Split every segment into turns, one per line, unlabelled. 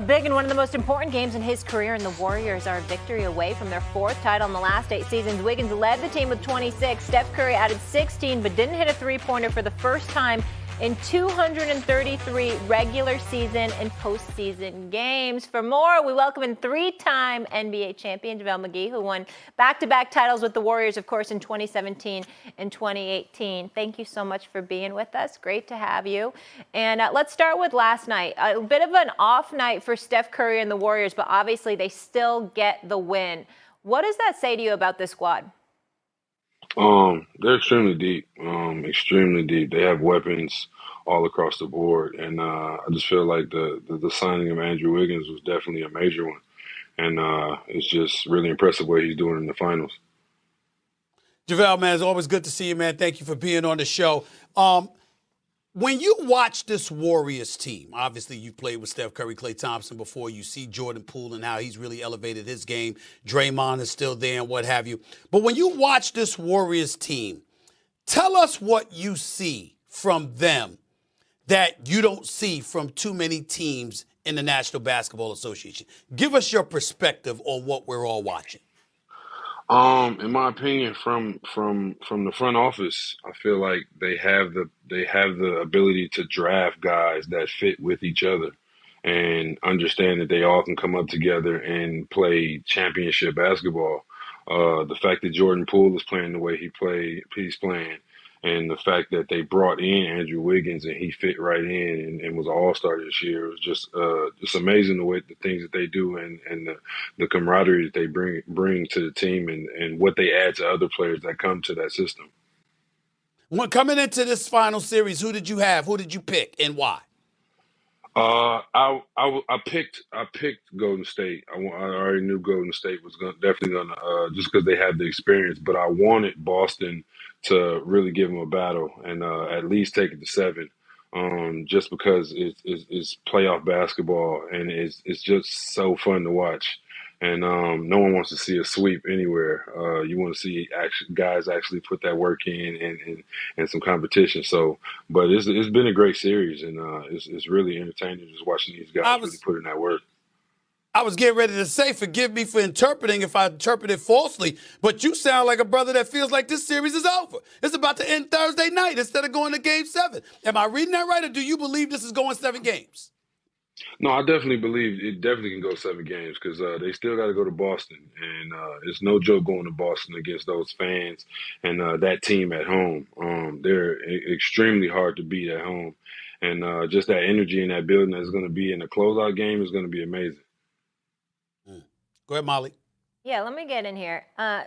Big in one of the most important games in his career, and the Warriors are a victory away from their fourth title in the last 8 seasons. Wiggins led the team with 26. Steph Curry added 16, but didn't hit a three-pointer for the first time in 233 regular season and postseason games. For more, we welcome in three-time NBA champion JaVale McGee, who won back-to-back titles with the Warriors, of course, in 2017 and 2018. Thank you so much for being with us. Great to have you. And let's start with last night. A bit of an off night for Steph Curry and the Warriors, but obviously they still get the win. What does that say to you about this squad?
They're extremely deep, extremely deep. They have weapons all across the board, and I just feel like the signing of Andrew Wiggins was definitely a major one, and it's just really impressive what he's doing in the finals.
JaVale, man, it's always good to see you, man. Thank you for being on the show. When you watch this Warriors team, obviously you played with Steph Curry, Klay Thompson before. You see Jordan Poole and how he's really elevated his game. Draymond is still there and what have you. But when you watch this Warriors team, tell us what you see from them that you don't see from too many teams in the National Basketball Association. Give us your perspective on what we're all watching.
In my opinion, from the front office, I feel like they have the ability to draft guys that fit with each other and understand that they all can come up together and play championship basketball. The fact that Jordan Poole is playing the way he's playing, and the fact that they brought in Andrew Wiggins and he fit right in and was an all-star this year, it was just amazing the things that they do and the camaraderie that they bring to the team and what they add to other players that come to that system.
When coming into this final series, who did you have? Who did you pick and why?
I picked Golden State. I already knew Golden State was definitely gonna just because they had the experience, but I wanted Boston to really give them a battle and at least take it to 7. Just because it's playoff basketball and it's just so fun to watch. And no one wants to see a sweep anywhere. You want to see guys actually put that work in and some competition. So, but it's been a great series, and it's really entertaining just watching these guys really put in that work.
I was getting ready to say, forgive me for interpreting if I interpreted falsely, but you sound like a brother that feels like this series is over. It's about to end Thursday night instead of going to Game 7. Am I reading that right, or do you believe this is going 7 games?
No, I definitely believe it definitely can go 7 games because they still got to go to Boston, and it's no joke going to Boston against those fans and that team at home. They're extremely hard to beat at home, and just that energy in that building that's going to be in a closeout game is going to be amazing.
Go ahead, Molly.
Yeah, let me get in here. I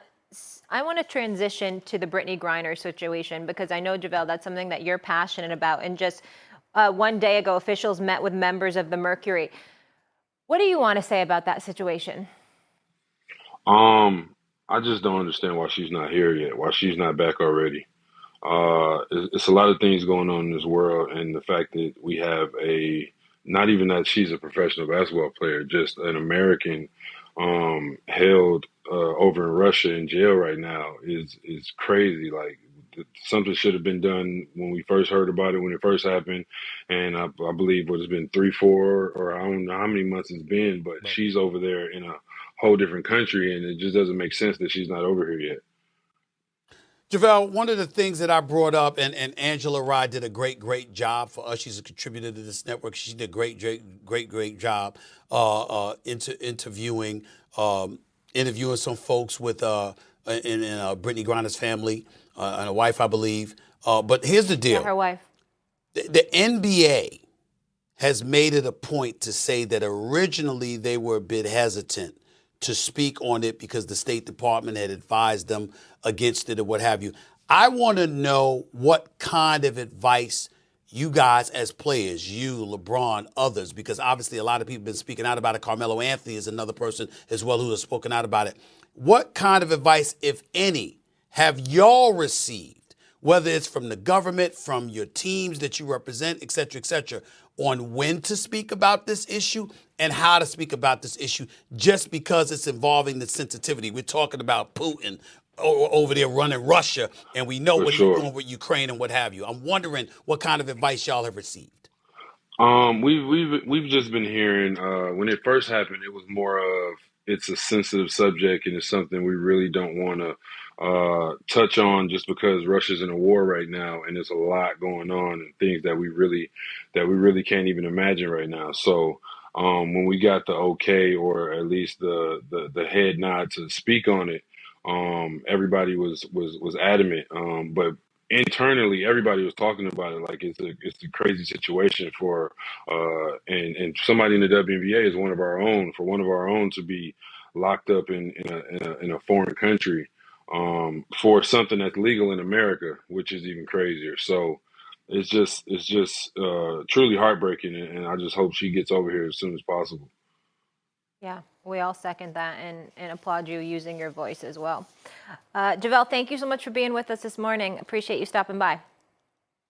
want to transition to the Brittany Griner situation because I know, JaVale, that's something that you're passionate about. And just one day ago, officials met with members of the Mercury. What do you want to say about that situation?
I just don't understand why she's not here yet, why she's not back already. It's a lot of things going on in this world, and the fact that we have not even that she's a professional basketball player, just an American held over in Russia in jail right now is crazy. Like something should have been done when we first heard about it, when it first happened. And I believe it's been 3, 4, or I don't know how many months it's been, but she's over there in a whole different country, and it just doesn't make sense that she's not over here yet.
JaVale, one of the things that I brought up, and Angela Rye did a great job for us. She's a contributor to this network. She did a great job interviewing some folks with in Brittany Griner's family and a wife, I believe. But here's the deal.
Yeah, her wife.
The NBA has made it a point to say that originally they were a bit hesitant to speak on it because the State Department had advised them against it or what have you. I want to know what kind of advice you guys as players, you, LeBron, others, because obviously a lot of people have been speaking out about it. Carmelo Anthony is another person as well who has spoken out about it. What kind of advice, if any, have y'all received, whether it's from the government, from your teams that you represent, et cetera, on when to speak about this issue and how to speak about this issue just because it's involving the sensitivity? We're talking about Putin over there running Russia, and we know what he's doing with Ukraine and what have you. I'm wondering what kind of advice y'all have received.
We've just been hearing when it first happened, it was more of it's a sensitive subject and it's something we really don't want to touch on just because Russia's in a war right now and there's a lot going on and things that we really can't even imagine right now. So when we got the okay or at least the head nod to speak on it, everybody was adamant. But internally everybody was talking about it like it's a crazy situation for and somebody in the WNBA is one of our own for one of our own to be locked up in a foreign country for something that's legal in America, which is even crazier. So it's just truly heartbreaking, and I just hope she gets over here as soon as possible.
Yeah, we all second that and applaud you using your voice as well. JaVale, thank you so much for being with us this morning. Appreciate you stopping by.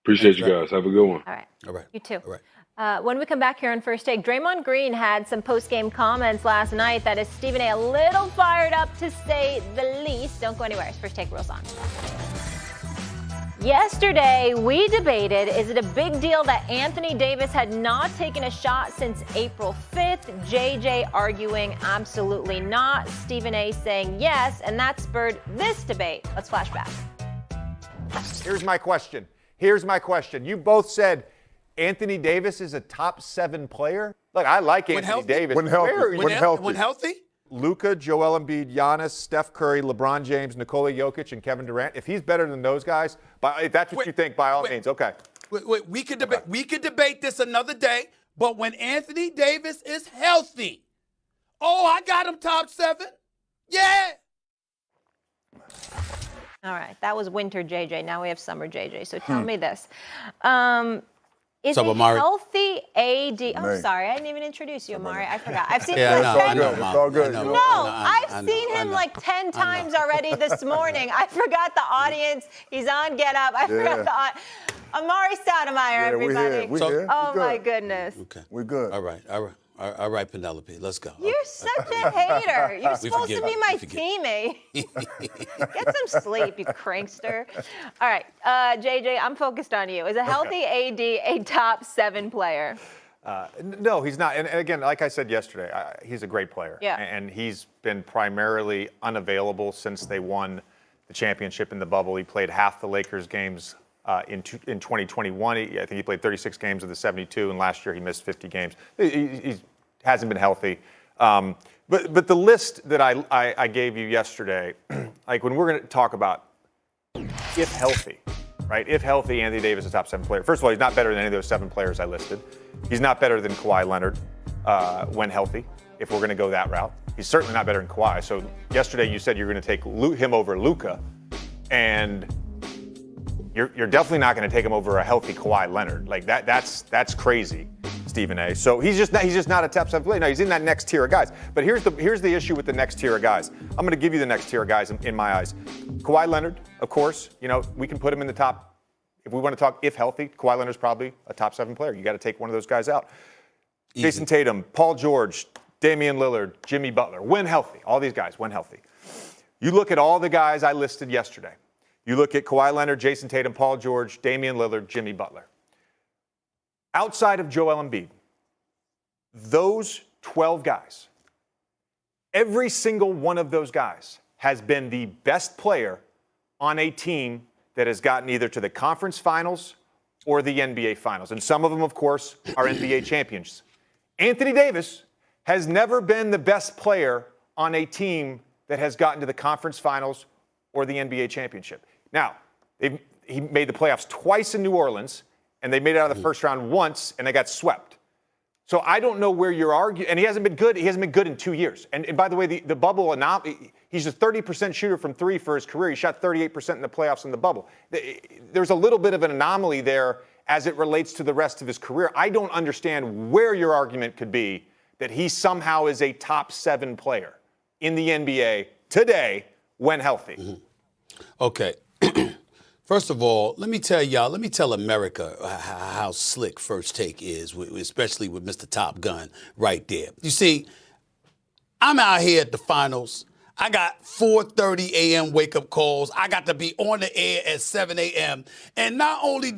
Appreciate you guys. Have a good one.
All right.
All right.
You too.
All right.
When we come back here on First Take, Draymond Green had some post-game comments last night that is Stephen A. a little fired up, to say the least. Don't go anywhere. It's First Take rolls on. Yesterday, we debated, is it a big deal that Anthony Davis had not taken a shot since April 5th? JJ arguing absolutely not. Stephen A. saying yes, and that spurred this debate. Let's flash back.
Here's my question. You both said Anthony Davis is a top 7 player. Look, I like Anthony Davis.
When healthy.
When healthy?
Luka, Joel Embiid, Giannis, Steph Curry, LeBron James, Nikola Jokic, and Kevin Durant. If he's better than those guys, if that's what you think, by all means, okay.
We could debate this another day, but when Anthony Davis is healthy, I got him top 7. Yeah.
All right, that was winter JJ. Now we have summer JJ. So tell me this. Is
What's up,
a
Amari?
healthy AD? Oh,
Hey.
sorry, I didn't even introduce you, Amari. I forgot. I've seen
Yeah,
him
I
like
know,
10
It's all good.
No,
I
I've
know,
seen
I
him
know.
like 10 times already this morning. I forgot the audience. He's on Get Up. I forgot the Amari Stoudemire, everybody.
We here.
Oh,
We
my
good.
goodness.
Okay.
We good.
All right, Penelope. Let's go.
You're such a hater. You're
We
supposed to
forgive
be
you.
my
We forgive
teammate. Get some sleep, you crankster. All right, JJ, I'm focused on you. Is a healthy AD a top 7 player?
No, he's not. And again, like I said yesterday, he's a great player.
Yeah.
And he's been primarily unavailable since they won the championship in the bubble. He played half the Lakers games in 2021. I think he played 36 games of the 72, and last year he missed 50 games. He hasn't been healthy. But the list that I gave you yesterday, like when we're going to talk about if healthy, right? If healthy, Anthony Davis is a top 7 player. First of all, he's not better than any of those 7 players I listed. He's not better than Kawhi Leonard when healthy, if we're going to go that route. He's certainly not better than Kawhi. So yesterday you said you're going to take him over Luka, and you're definitely not going to take him over a healthy Kawhi Leonard. Like that's crazy, Stephen A. So he's just not a top 7 player. No, he's in that next tier of guys. But here's the issue with the next tier of guys. I'm going to give you the next tier of guys in my eyes. Kawhi Leonard, of course. We can put him in the top. If we want to talk if healthy, Kawhi Leonard's probably a top 7 player. You got to take one of those guys out.
Easy.
Jason Tatum, Paul George, Damian Lillard, Jimmy Butler, when healthy. All these guys, when healthy. You look at all the guys I listed yesterday. You look at Kawhi Leonard, Jason Tatum, Paul George, Damian Lillard, Jimmy Butler. Outside of Joel Embiid, those 12 guys, every single one of those guys has been the best player on a team that has gotten either to the conference finals or the NBA finals. And some of them, of course, are NBA champions. Anthony Davis has never been the best player on a team that has gotten to the conference finals or the NBA championship. Now, he made the playoffs twice in New Orleans, and they made it out of the first round once, and they got swept. So I don't know where you're arguing. And he hasn't been good. He hasn't been good in 2 years. And by the way, the bubble anomaly, he's a 30% shooter from 3 for his career. He shot 38% in the playoffs in the bubble. There's a little bit of an anomaly there as it relates to the rest of his career. I don't understand where your argument could be that he somehow is a top 7 player in the NBA today when healthy.
Mm-hmm. Okay. First of all, let me tell America how slick First Take is, especially with Mr. Top Gun right there. You see, I'm out here at the finals. I got 4:30 a.m. wake-up calls. I got to be on the air at 7 a.m. And not only do